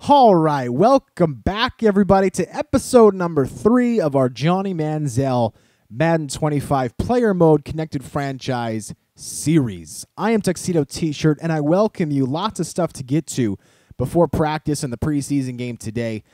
All right, welcome back, everybody, to episode number 3 of our Johnny Manziel Madden 25 Player Mode Connected Franchise series. I am Tuxedo T-Shirt, and I welcome you. Lots of stuff to get to before practice and the preseason game today.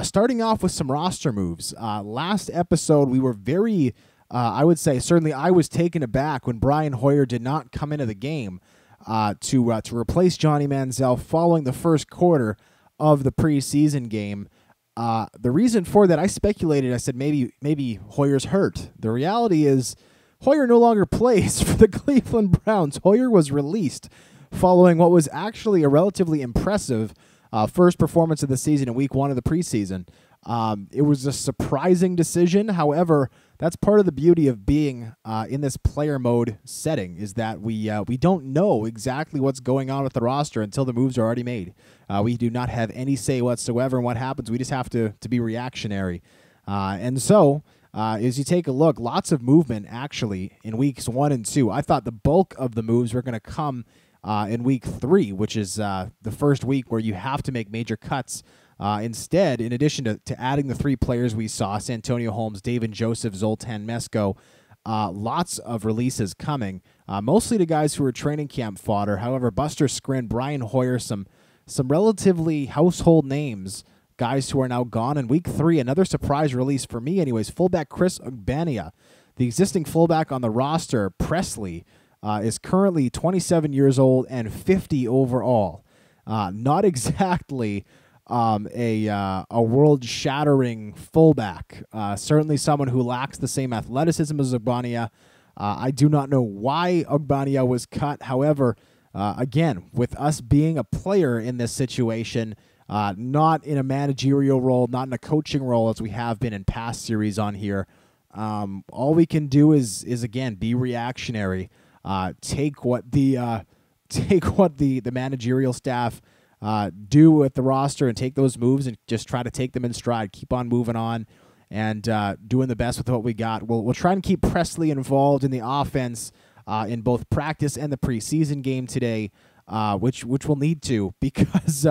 Starting off with some roster moves. Last episode, we were very, I would say, certainly I was taken aback when Brian Hoyer did not come into the game to replace Johnny Manziel following the first quarter of the preseason game. The reason for that, I speculated. I said maybe Hoyer's hurt. The reality is Hoyer no longer plays for the Cleveland Browns. Hoyer was released following what was actually a relatively impressive first performance of the season in week 1 of the preseason. It was a surprising decision. However, that's part of the beauty of being in this player mode setting, is that we don't know exactly what's going on with the roster until the moves are already made. We do not have any say whatsoever in what happens. We just have to be reactionary. And so, as you take a look, lots of movement actually in weeks 1 and 2. I thought the bulk of the moves were going to come in week 3, which is the first week where you have to make major cuts. Instead, in addition to adding the 3 players we saw, Santonio Holmes, David Joseph, Zoltan Mesko, lots of releases coming, mostly to guys who are training camp fodder. However, Buster Skrine, Brian Hoyer, some relatively household names, guys who are now gone. In week 3, another surprise release for me anyways, fullback Chris Ogbania. The existing fullback on the roster, Presley, is currently 27 years old and 50 overall. Not exactly a world-shattering fullback. Certainly someone who lacks the same athleticism as Ogbania. I do not know why Ogbania was cut. However, again, with us being a player in this situation, not in a managerial role, not in a coaching role as we have been in past series on here, all we can do is again be reactionary. Take what the managerial staff do with the roster and take those moves and just try to take them in stride. Keep on moving on and doing the best with what we got. We'll try and keep Presley involved in the offense in both practice and the preseason game today, which we'll need to, because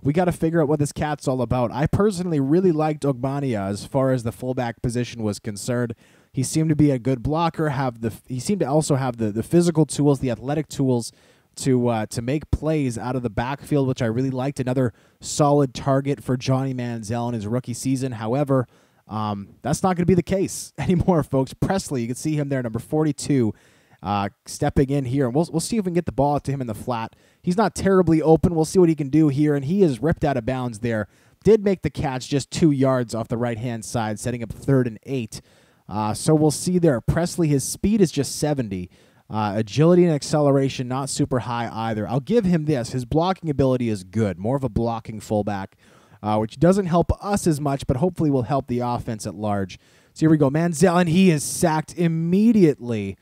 we got to figure out what this cat's all about. I personally really liked Ogbania as far as the fullback position was concerned. He seemed to be a good blocker. He seemed to also have the physical tools, the athletic tools to make plays out of the backfield, which I really liked. Another solid target for Johnny Manziel in his rookie season. However, that's not going to be the case anymore, folks. Presley, you can see him there, number 42, stepping in here. And we'll see if we can get the ball to him in the flat. He's not terribly open. We'll see what he can do here, and he is ripped out of bounds there. Did make the catch just 2 yards off the right-hand side, setting up 3rd and 8. So we'll see there. Presley, his speed is just 70. Agility and acceleration, not super high either. I'll give him this. His blocking ability is good. More of a blocking fullback, which doesn't help us as much, but hopefully will help the offense at large. So here we go. Manziel, and he is sacked immediately.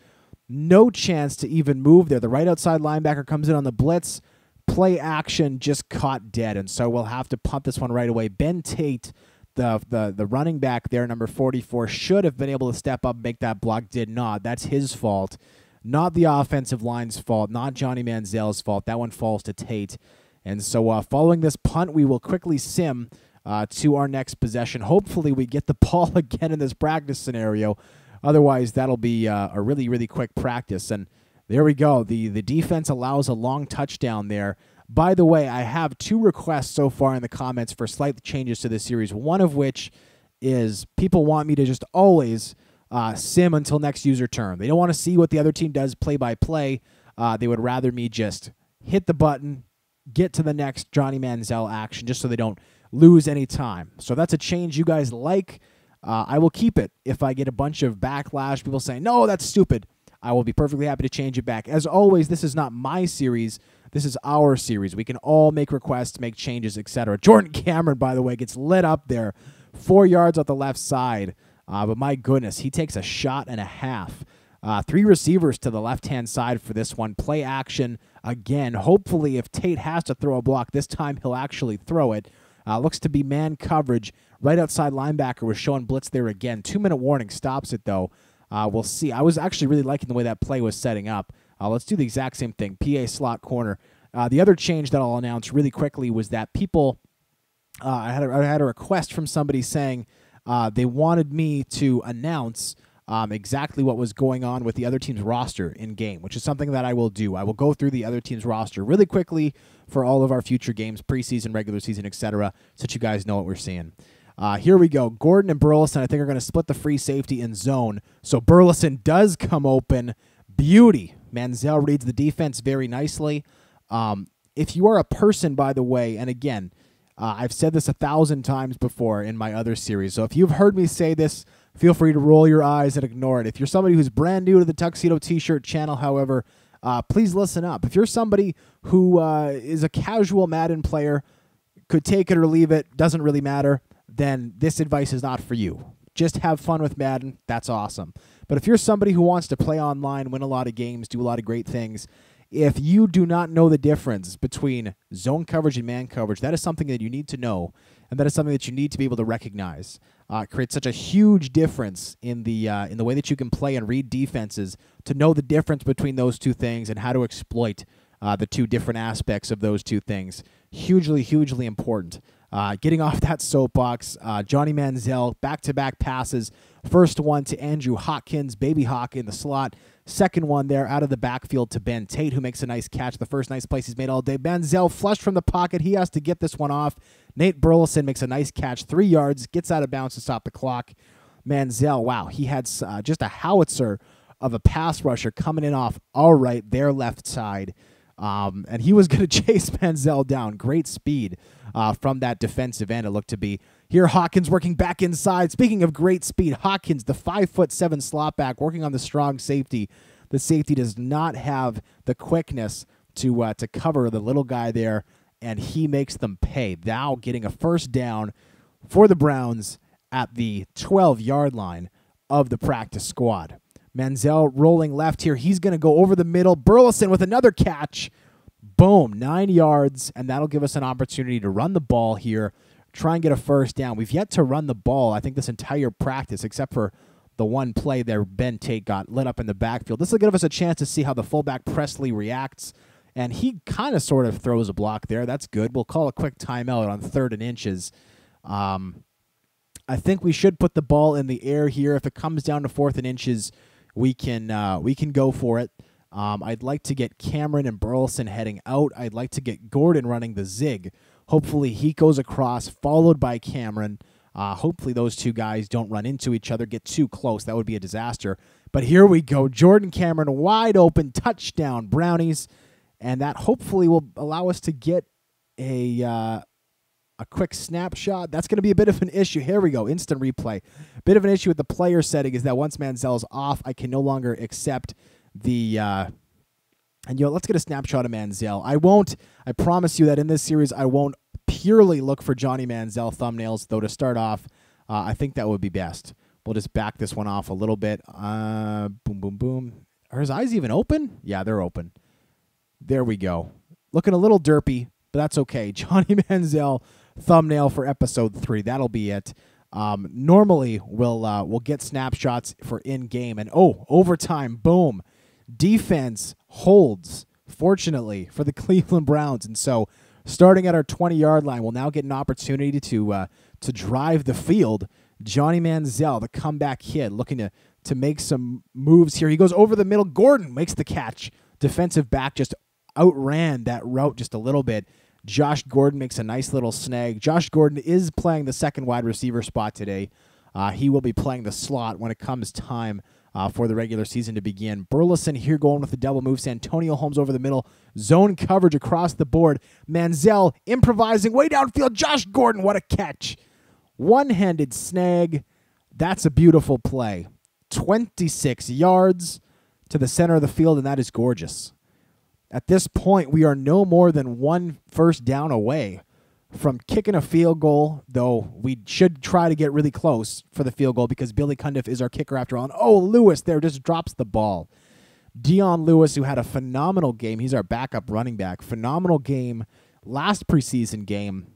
No chance to even move there. The right outside linebacker comes in on the blitz. Play action, just caught dead. And so we'll have to punt this one right away. Ben Tate, the running back there, number 44, should have been able to step up and make that block. Did not. That's his fault. Not the offensive line's fault, not Johnny Manziel's fault. That one falls to Tate. And so following this punt, we will quickly sim to our next possession. Hopefully we get the ball again in this practice scenario. Otherwise, that'll be a really, really quick practice. And there we go. The defense allows a long touchdown there. By the way, I have 2 requests so far in the comments for slight changes to this series, one of which is people want me to just always sim until next user turn. They don't want to see what the other team does play by play. They would rather me just hit the button, get to the next Johnny Manziel action, just so they don't lose any time. So that's a change you guys like. I will keep it. If I get a bunch of backlash, people saying, no, that's stupid, I will be perfectly happy to change it back. As always, this is not my series. This is our series. We can all make requests, make changes, etc. Jordan Cameron, by the way, gets lit up there. 4 yards off the left side. But my goodness, he takes a shot and a half. 3 receivers to the left-hand side for this one. Play action again. Hopefully, if Tate has to throw a block, this time he'll actually throw it. Looks to be man coverage. Right outside linebacker was showing blitz there again. 2-minute warning stops it, though. We'll see. I was actually really liking the way that play was setting up. Let's do the exact same thing. PA slot corner. The other change that I'll announce really quickly was that people I had a request from somebody saying they wanted me to announce exactly what was going on with the other team's roster in game, which is something that I will do. I will go through the other team's roster really quickly for all of our future games, preseason, regular season, etc., so that you guys know what we're seeing. Here we go. Gordon and Burleson, I think, are going to split the free safety in zone. So Burleson does come open. Beauty. Manziel reads the defense very nicely. If you are a person, by the way, and again, I've said this 1,000 times before in my other series, so if you've heard me say this, feel free to roll your eyes and ignore it. If you're somebody who's brand new to the Tuxedo T-Shirt channel, however, please listen up. If you're somebody who is a casual Madden player, could take it or leave it, doesn't really matter, then this advice is not for you. Just have fun with Madden. That's awesome. But if you're somebody who wants to play online, win a lot of games, do a lot of great things, if you do not know the difference between zone coverage and man coverage, that is something that you need to know, and that is something that you need to be able to recognize. It creates such a huge difference in the way that you can play and read defenses, to know the difference between those two things and how to exploit the two different aspects of those two things. Hugely, hugely important. Getting off that soapbox, Johnny Manziel, back-to-back passes. First one to Andrew Hopkins, Baby Hawk in the slot. Second one there out of the backfield to Ben Tate, who makes a nice catch. The first nice place he's made all day. Manziel flushed from the pocket. He has to get this one off. Nate Burleson makes a nice catch, 3 yards, gets out of bounds to stop the clock. Manziel, wow, he had just a howitzer of a pass rusher coming in off all right, their left side. And he was going to chase Manziel down. Great speed from that defensive end, it looked to be. Here, Hawkins working back inside. Speaking of great speed, Hawkins, the 5'7" slot back, working on the strong safety. The safety does not have the quickness to cover the little guy there, and he makes them pay. Now getting a first down for the Browns at the 12-yard line of the practice squad. Manziel rolling left here. He's going to go over the middle. Burleson with another catch. Boom, 9 yards, and that'll give us an opportunity to run the ball here, try and get a first down. We've yet to run the ball, I think, this entire practice, except for the one play there Ben Tate got lit up in the backfield. This will give us a chance to see how the fullback Presley reacts, and he kind of sort of throws a block there. That's good. We'll call a quick timeout on 3rd and inches. I think we should put the ball in the air here. If it comes down to 4th and inches, we can go for it. I'd like to get Cameron and Burleson heading out. I'd like to get Gordon running the zig. Hopefully he goes across, followed by Cameron. Hopefully those two guys don't run into each other, get too close. That would be a disaster. But here we go. Jordan Cameron, wide open, touchdown, Brownies. And that hopefully will allow us to get a quick snapshot. That's going to be a bit of an issue. Here we go, instant replay. Bit of an issue with the player setting is that once Manziel's off, I can no longer accept the and let's get a snapshot of Manziel. I promise you that in this series I won't purely look for Johnny Manziel thumbnails, though to start off, I think that would be best. We'll just back this one off a little bit. Boom, boom, boom. Are his eyes even open? Yeah, they're open. There we go. Looking a little derpy, but that's okay. Johnny Manziel thumbnail for episode 3. That'll be it. Normally we'll get snapshots for in-game, and overtime, boom. Defense holds, fortunately, for the Cleveland Browns. And so starting at our 20-yard line, we'll now get an opportunity to drive the field. Johnny Manziel, the comeback kid, looking to make some moves here. He goes over the middle. Gordon makes the catch. Defensive back just outran that route just a little bit. Josh Gordon makes a nice little snag. Josh Gordon is playing the second wide receiver spot today. He will be playing the slot when it comes time for the regular season to begin. Burleson here going with the double move. Santonio Holmes over the middle. Zone coverage across the board. Manziel improvising way downfield. Josh Gordon, what a catch. One-handed snag. That's a beautiful play. 26 yards to the center of the field, and that is gorgeous. At this point, we are no more than 1 first down away from kicking a field goal, though we should try to get really close for the field goal because Billy Cundiff is our kicker after all. And Lewis there just drops the ball. Dion Lewis, who had a phenomenal game. He's our backup running back. Phenomenal game last preseason game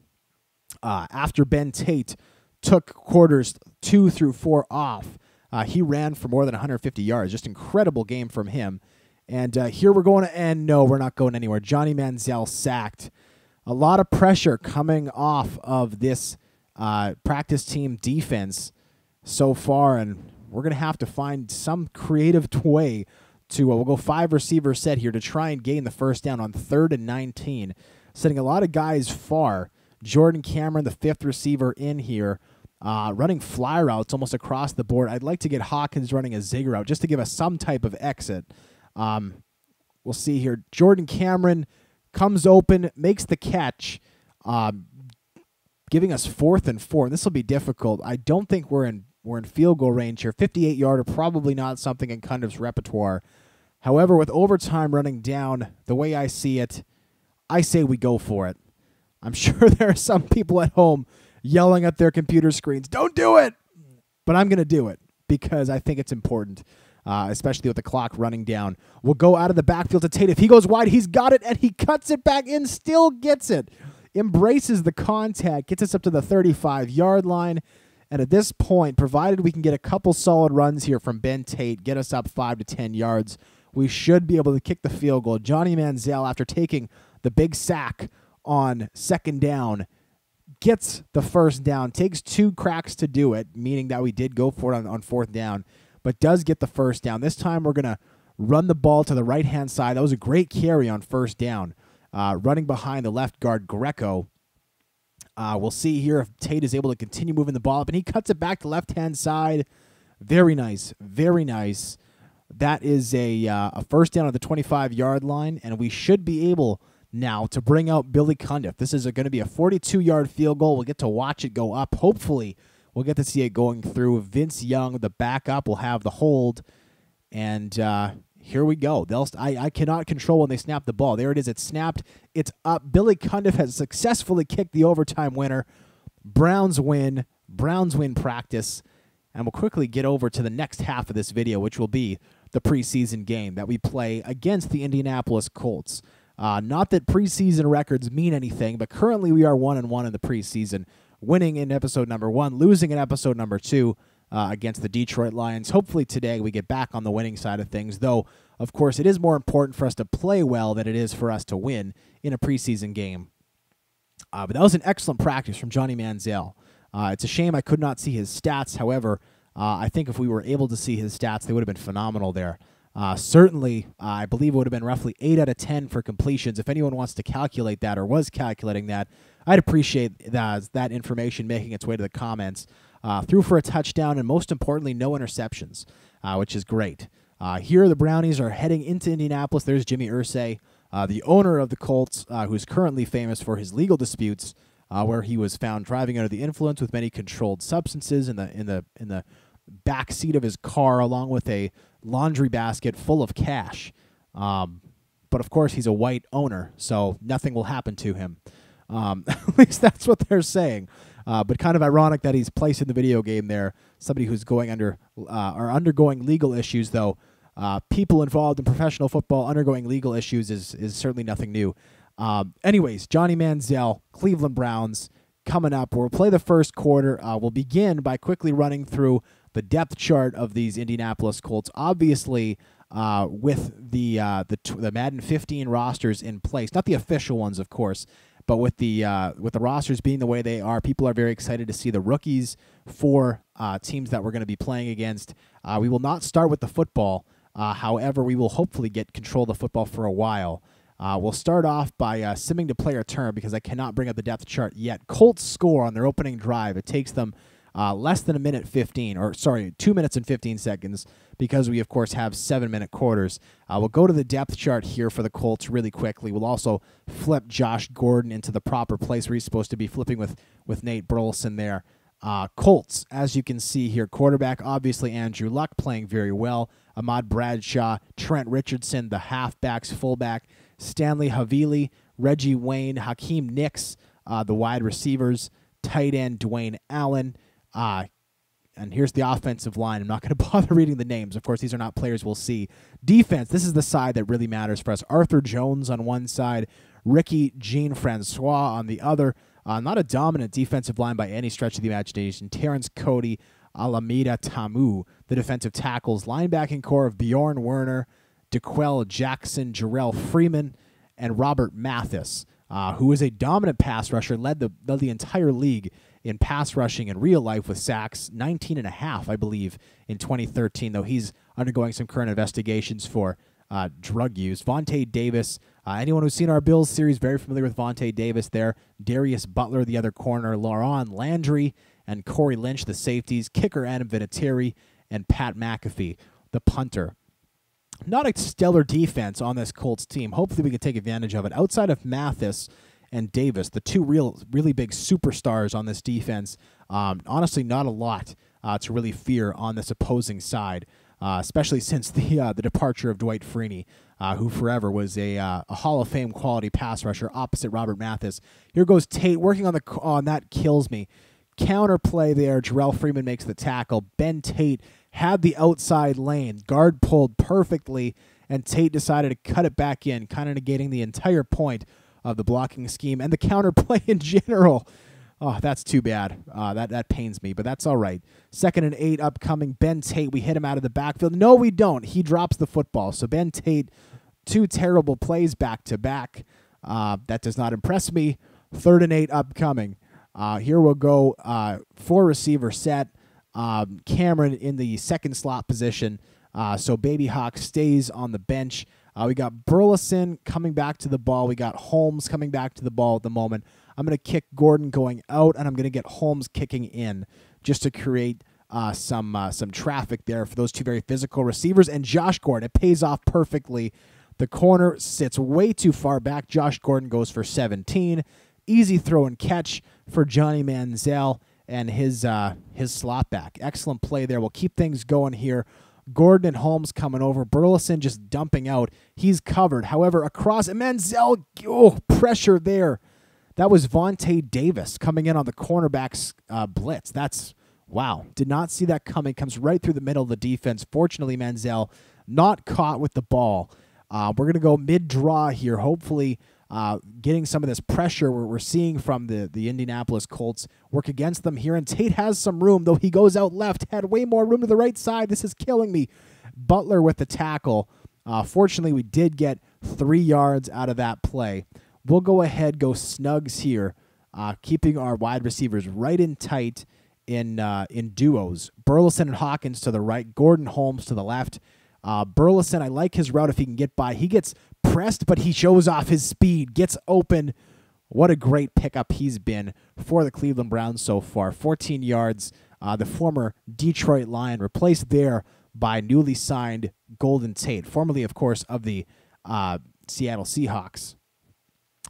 after Ben Tate took quarters 2 through 4 off. He ran for more than 150 yards. Just incredible game from him. And here we're going to end. No, we're not going anywhere. Johnny Manziel sacked. a lot of pressure coming off of this practice team defense so far, and we're going to have to find some creative way to, we'll go 5 receiver set here to try and gain the first down on 3rd and 19, setting a lot of guys far. Jordan Cameron, the 5th receiver in here, running fly routes almost across the board. I'd like to get Hawkins running a zig route just to give us some type of exit. We'll see here. Jordan Cameron comes open, makes the catch, giving us 4th and 4. This will be difficult. I don't think we're in field goal range here. 58-yarder, probably not something in Cundiff's repertoire. However, with overtime running down, the way I see it, I say we go for it. I'm sure there are some people at home yelling at their computer screens, "Don't do it!" But I'm going to do it because I think it's important, especially with the clock running down. We'll go out of the backfield to Tate. If he goes wide, he's got it, and he cuts it back in, still gets it. Embraces the contact, gets us up to the 35-yard line. And at this point, provided we can get a couple solid runs here from Ben Tate, get us up 5 to 10 yards, we should be able to kick the field goal. Johnny Manziel, after taking the big sack on 2nd down, gets the first down, takes 2 cracks to do it, meaning that we did go for it on 4th down, but does get the first down. This time we're going to run the ball to the right-hand side. That was a great carry on 1st down, running behind the left guard, Greco. We'll see here if Tate is able to continue moving the ball up, and he cuts it back to left-hand side. Very nice, very nice. That is a first down at the 25-yard line, and we should be able now to bring out Billy Cundiff. This is going to be a 42-yard field goal. We'll get to watch it go up. Hopefully, we'll get to see it going through. Vince Young, the backup, will have the hold, and here we go. I cannot control when they snap the ball. There it is. It's snapped. It's up. Billy Cundiff has successfully kicked the overtime winner. Browns win. Browns win practice. And we'll quickly get over to the next half of this video, which will be the preseason game that we play against the Indianapolis Colts. Not that preseason records mean anything, but currently we are 1-1 in the preseason, winning in episode number 1, losing in episode number 2 against the Detroit Lions. Hopefully today we get back on the winning side of things, though, of course, it is more important for us to play well than it is for us to win in a preseason game. But that was an excellent practice from Johnny Manziel. It's a shame I could not see his stats. However, I think if we were able to see his stats, they would have been phenomenal there. Certainly, I believe it would have been roughly 8 out of 10 for completions. If anyone wants to calculate that or was calculating that, I'd appreciate that information making its way to the comments. Threw for a touchdown and, most importantly, no interceptions, which is great. Here the Brownies are heading into Indianapolis. There's Jimmy Irsay, the owner of the Colts, who's currently famous for his legal disputes, where he was found driving under the influence with many controlled substances in the back seat of his car, along with a laundry basket full of cash. But of course, he's a white owner, so nothing will happen to him. At least that's what they're saying. But kind of ironic that he's placed in the video game there. Somebody who's going undergoing legal issues, though. People involved in professional football undergoing legal issues is certainly nothing new. Anyways, Johnny Manziel, Cleveland Browns, coming up. We'll play the first quarter. We'll begin by quickly running through the depth chart of these Indianapolis Colts. Obviously, with the Madden 15 rosters in place, not the official ones, of course, but with the rosters being the way they are, people are very excited to see the rookies for teams that we're going to be playing against. We will not start with the football. However, we will hopefully get control of the football for a while. We'll start off by simming to player turn because I cannot bring up the depth chart yet. Colts score on their opening drive. It takes them less than 2 minutes and 15 seconds, because we, of course, have 7-minute quarters. We'll go to the depth chart here for the Colts really quickly. We'll also flip Josh Gordon into the proper place where he's supposed to be, flipping with Nate Burleson there. Colts, as you can see here, quarterback, obviously Andrew Luck playing very well. Ahmad Bradshaw, Trent Richardson, the halfbacks, fullback, Stanley Havili, Reggie Wayne, Hakeem Nicks, the wide receivers, tight end Dwayne Allen. And here's the offensive line. I'm not going to bother reading the names. Of course, these are not players we'll see. Defense, this is the side that really matters for us. Arthur Jones on one side, Ricky Jean-Francois on the other. Not a dominant defensive line by any stretch of the imagination. Terrence Cody, Alameda Tamu, the defensive tackles. Linebacking core of Bjorn Werner, DeQuell Jackson, Jarrell Freeman, and Robert Mathis. who is a dominant pass rusher, led the entire league in pass rushing in real life with sacks, 19.5, I believe, in 2013, though he's undergoing some current investigations for drug use. Vontae Davis, anyone who's seen our Bills series, very familiar with Vontae Davis there. Darius Butler, the other corner. Laron Landry and Corey Lynch, the safeties. Kicker Adam Vinatieri and Pat McAfee, the punter. Not a stellar defense on this Colts team. Hopefully we can take advantage of it. Outside of Mathis and Davis, the two really big superstars on this defense, honestly not a lot to really fear on this opposing side, especially since the departure of Dwight Freeney, who forever was a Hall of Fame quality pass rusher opposite Robert Mathis. Here goes Tate working on that kills me. Counter play there. Jarrell Freeman makes the tackle. Ben Tate had the outside lane. Guard pulled perfectly, and Tate decided to cut it back in, kind of negating the entire point of the blocking scheme and the counter play in general. Oh, that's too bad. That pains me, but that's all right. 2nd and 8 upcoming. Ben Tate, we hit him out of the backfield. No, we don't. He drops the football. So Ben Tate, 2 terrible plays back to back. That does not impress me. 3rd and 8 upcoming. Here we'll go 4 receiver set. Cameron in the second slot position. So Baby Hawk stays on the bench. We got Burleson coming back to the ball. We got Holmes coming back to the ball at the moment. I'm going to kick Gordon going out, and I'm going to get Holmes kicking in just to create some traffic there for those two very physical receivers. And Josh Gordon, it pays off perfectly. The corner sits way too far back. Josh Gordon goes for 17. Easy throw and catch for Johnny Manziel and his slot back. Excellent play there. We'll keep things going here. Gordon and Holmes coming over. Burleson just dumping out. He's covered. However, across, and Manziel, pressure there. That was Vontae Davis coming in on the cornerback's blitz. That's, wow. Did not see that coming. Comes right through the middle of the defense. Fortunately, Manziel not caught with the ball. We're going to go mid-draw here, hopefully getting some of this pressure we're seeing from the Indianapolis Colts work against them here. And Tate has some room, though he goes out left. Had way more room to the right side. This is killing me. Butler with the tackle. Fortunately, we did get 3 yards out of that play. We'll go ahead, go snugs here, keeping our wide receivers right in tight in duos. Burleson and Hawkins to the right. Gordon Holmes to the left. Burleson, I like his route if he can get by. He gets pressed, but he shows off his speed, gets open. What a great pickup he's been for the Cleveland Browns so far. 14 yards. The former Detroit Lion replaced there by newly signed Golden Tate, formerly, of course, of the Seattle Seahawks.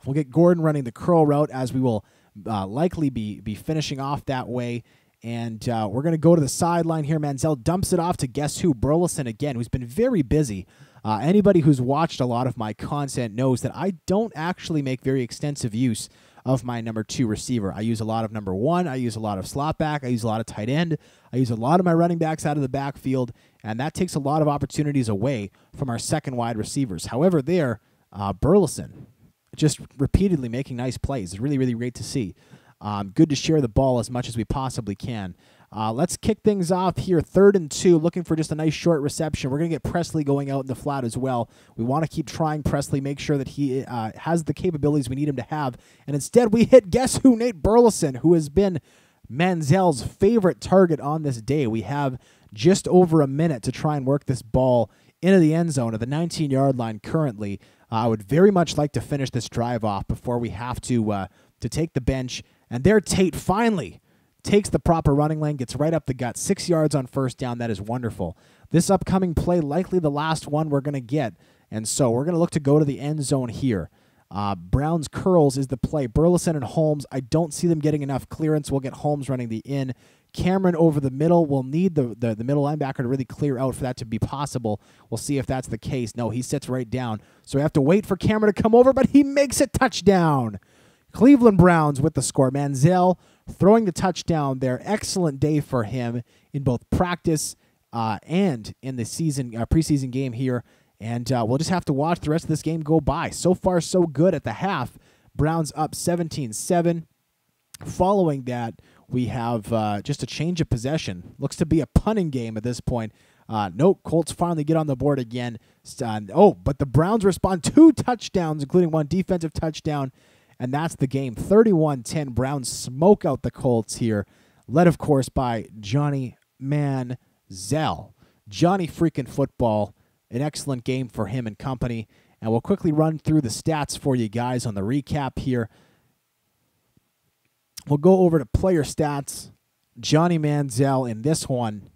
We'll get Gordon running the curl route, as we will likely be finishing off that way. And we're going to go to the sideline here. Manziel dumps it off to guess who? Burleson again, who's been very busy. Anybody who's watched a lot of my content knows that I don't actually make very extensive use of my number 2 receiver. I use a lot of number 1. I use a lot of slot back. I use a lot of tight end. I use a lot of my running backs out of the backfield, and that takes a lot of opportunities away from our second wide receivers. However, there, Burleson just repeatedly making nice plays. It's really, really great to see. Good to share the ball as much as we possibly can. Let's kick things off here. 3rd and 2, looking for just a nice short reception. We're going to get Presley going out in the flat as well. We want to keep trying Presley, make sure that he has the capabilities we need him to have. And instead, we hit, guess who? Nate Burleson, who has been Manziel's favorite target on this day. We have just over a minute to try and work this ball into the end zone at the 19-yard line currently. I would very much like to finish this drive off before we have to take the bench. And there, Tate finally takes the proper running lane, gets right up the gut. 6 yards on first down. That is wonderful. This upcoming play, likely the last one we're going to get. And so we're going to look to go to the end zone here. Brown's curls is the play. Burleson and Holmes, I don't see them getting enough clearance. We'll get Holmes running the in. Cameron over the middle. We'll need the middle linebacker to really clear out for that to be possible. We'll see if that's the case. No, he sits right down. So we have to wait for Cameron to come over, but he makes it touchdown. Cleveland Browns with the score. Manziel throwing the touchdown there. Excellent day for him in both practice and in the preseason game here. And we'll just have to watch the rest of this game go by. So far, so good at the half. Browns up 17-7. Following that, we have just a change of possession. Looks to be a punting game at this point. Nope, Colts finally get on the board again. But the Browns respond 2 touchdowns, including 1 defensive touchdown. and that's the game. 31-10, Browns smoke out the Colts here, led, of course, by Johnny Manziel. Johnny freaking Football, an excellent game for him and company. And we'll quickly run through the stats for you guys on the recap here. We'll go over to player stats. Johnny Manziel in this one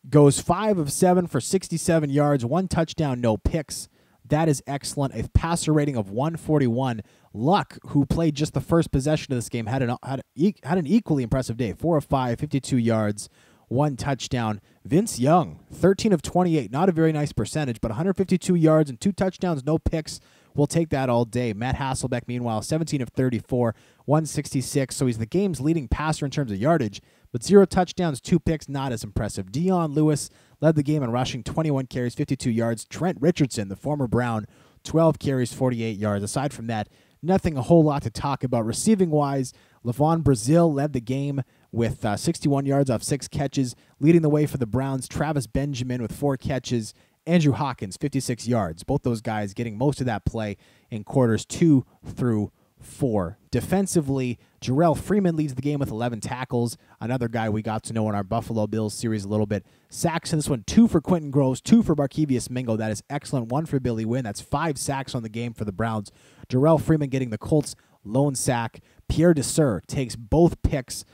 goes 5 of 7 for 67 yards, 1 touchdown, no picks. That is excellent. A passer rating of 141. Luck, who played just the first possession of this game, had an equally impressive day. 4 of 5, 52 yards, 1 touchdown. Vince Young, 13 of 28. Not a very nice percentage, but 152 yards and 2 touchdowns, no picks. We'll take that all day. Matt Hasselbeck, meanwhile, 17 of 34, 166. So he's the game's leading passer in terms of yardage, but 0 touchdowns, 2 picks, not as impressive. Dion Lewis led the game in rushing, 21 carries, 52 yards. Trent Richardson, the former Brown, 12 carries, 48 yards. Aside from that, nothing a whole lot to talk about. Receiving-wise, Levon Brazil led the game with 61 yards off 6 catches, leading the way for the Browns. Travis Benjamin with 4 catches. Andrew Hawkins, 56 yards. Both those guys getting most of that play in quarters 2 through 4. Defensively, Jarrell Freeman leads the game with 11 tackles. Another guy we got to know in our Buffalo Bills series a little bit. Sacks in this one, 2 for Quentin Groves, 2 for Barkevious Mingo. That is excellent. 1 for Billy Wynn. That's 5 sacks on the game for the Browns. Jarrell Freeman getting the Colts' lone sack. Pierre Desir takes both picks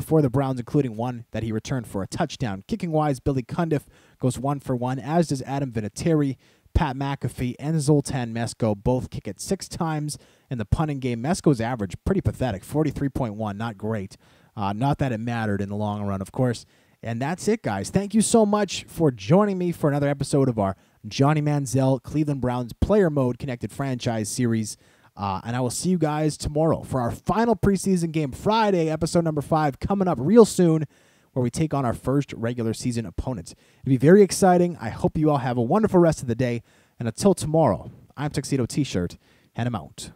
for the Browns, including one that he returned for a touchdown. Kicking-wise, Billy Cundiff goes 1 for 1, as does Adam Vinatieri. Pat McAfee and Zoltan Mesko both kick it 6 times in the punting game. Mesko's average, pretty pathetic, 43.1, not great. Not that it mattered in the long run, of course. And that's it, guys. Thank you so much for joining me for another episode of our Johnny Manziel Cleveland Browns Player Mode Connected Franchise Series. And I will see you guys tomorrow for our final preseason game, Friday, episode number 5, coming up real soon, where we take on our first regular season opponent. It'll be very exciting. I hope you all have a wonderful rest of the day. And until tomorrow, I'm Tuxedo T-Shirt, and I'm out.